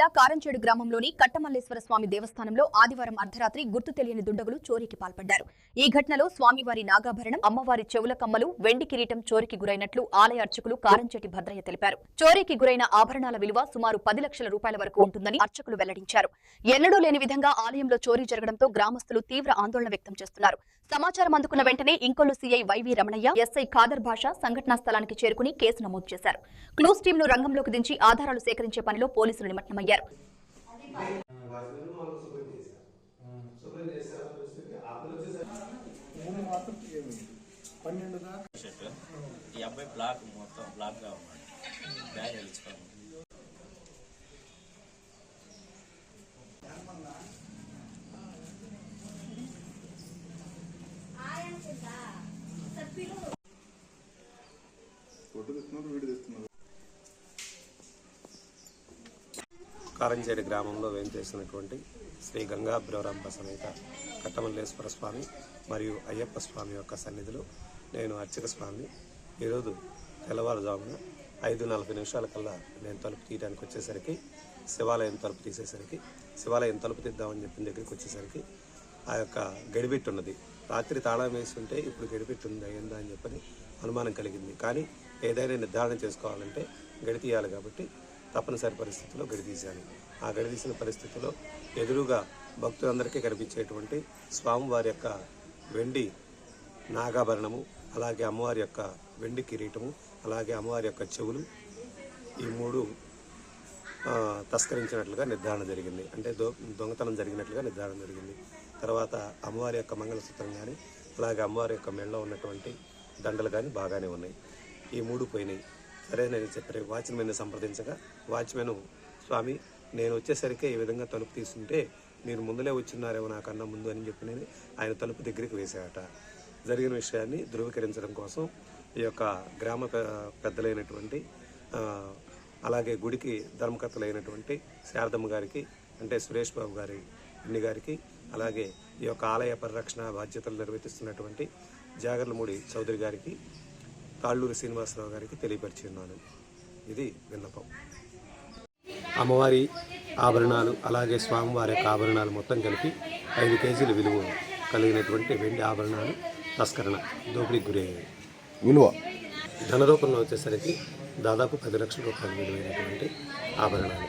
జిల్లా కారంచేడు గ్రామంలోని కట్టమల్లేశ్వర స్వామి దేవస్థానంలో ఆదివారం అర్ధరాత్రి గుర్తు తెలియని దుండగులు చోరీకి పాల్పడ్డారు. ఈ ఘటనలో స్వామివారి నాగాభరణం, అమ్మవారి చెవుల కమ్మలు, వెండి కిరీటం చోరీకి గురైనట్లు ఆలయ అర్చకులు కారంచేటి భద్రయ్య తెలిపారు. చోరీకి గురైన ఆభరణాల విలువ సుమారు 10 లక్షల రూపాయల వరకు ఉంటుందని అర్చకులు వెల్లడించారు. ఎన్నడూ లేని విధంగా ఆలయంలో చోరీ జరగడంతో గ్రామస్తులు తీవ్ర ఆందోళన వ్యక్తం చేస్తున్నారు. సమాచారం అందుకున్న వెంటనే Inkollu CI Y V Ramanayya, SI Khader Basha సంఘటనా స్థలానికి చేరుకుని కేసు నమోదు చేశారు. క్లూస్ టీంను రంగంలోకి దించి ఆధారాలు సేకరించే పనిలో పోలీసులు నిమగ్నమయ్యారు. కారంచేడు గ్రామంలో వేంచేసినటువంటి శ్రీ గంగా బ్రవరాంబ సమేత కట్టమల్లేశ్వర స్వామి మరియు అయ్యప్ప స్వామి యొక్క సన్నిధిలో నేను అర్చక స్వామి. ఈరోజు తెల్లవారుజామున 5:40 కల్లా నేను తలుపు తీయడానికి వచ్చేసరికి శివాలయం తలుపు తీసేసరికి శివాలయం తలుపు తీద్దామని చెప్పిన దగ్గరికి వచ్చేసరికి ఆ యొక్క గడిబెట్టు ఉన్నది. రాత్రి తాళం వేసి ఉంటే ఇప్పుడు గడిబెట్టు ఉంది అయ్యిందా అని చెప్పని అనుమానం కలిగింది. కానీ ఏదైనా నిర్ధారణ చేసుకోవాలంటే గడి తీయాలి కాబట్టి తప్పనిసరి పరిస్థితుల్లో గడితీశాను. ఆ గడితీసిన పరిస్థితిలో ఎదురుగా భక్తులందరికీ కనిపించేటువంటి స్వామివారి యొక్క వెండి నాగాభరణము, అలాగే అమ్మవారి యొక్క వెండి కిరీటము, అలాగే అమ్మవారి యొక్క చెవులు, ఈ 3 తస్కరించినట్లుగా నిర్ధారణ జరిగింది. అంటే దొంగతనం జరిగినట్లుగా నిర్ధారణ జరిగింది. తర్వాత అమ్మవారి యొక్క మంగళసూత్రం కానీ, అలాగే అమ్మవారి యొక్క మెడలో ఉన్నటువంటి దండలు కానీ బాగానే ఉన్నాయి. ఈ 3 పోయినాయి. సరే నేను చెప్పే వాచ్మెన్ సంప్రదించగా వాచ్మెన్, స్వామి నేను వచ్చేసరికి ఈ విధంగా తలుపు తీసుకుంటే మీరు ముందులే వచ్చిన్నారేమో నాకన్నా ముందు అని చెప్పి నేను ఆయన తలుపు దగ్గరికి వేసాట. జరిగిన విషయాన్ని ధృవీకరించడం కోసం ఈ యొక్క గ్రామ పెద్దలైనటువంటి అలాగే గుడికి ధర్మకర్తలైనటువంటి శారదమ్మ గారికి, అంటే సురేష్ బాబు గారి అన్ని గారికి, అలాగే ఈ యొక్క ఆలయ పరిరక్షణ బాధ్యతలు నిర్వర్తిస్తున్నటువంటి జాగర్లమూడి చౌదరి గారికి, తాళ్ళూరు శ్రీనివాసరావు గారికి తెలియపరిచున్నాను. ఇది విన్నపం. అమ్మవారి ఆభరణాలు అలాగే స్వామివారి యొక్క ఆభరణాలు మొత్తం కలిపి 5 కేజీల విలువ కలిగినటువంటి వెండి ఆభరణాలు తస్కరణ దోపిడీకి గురయ్యాయి. విలువ ధన రూపంలో వచ్చేసరికి దాదాపు 10 లక్షల రూపాయలు విలువైనటువంటి ఆభరణాలు.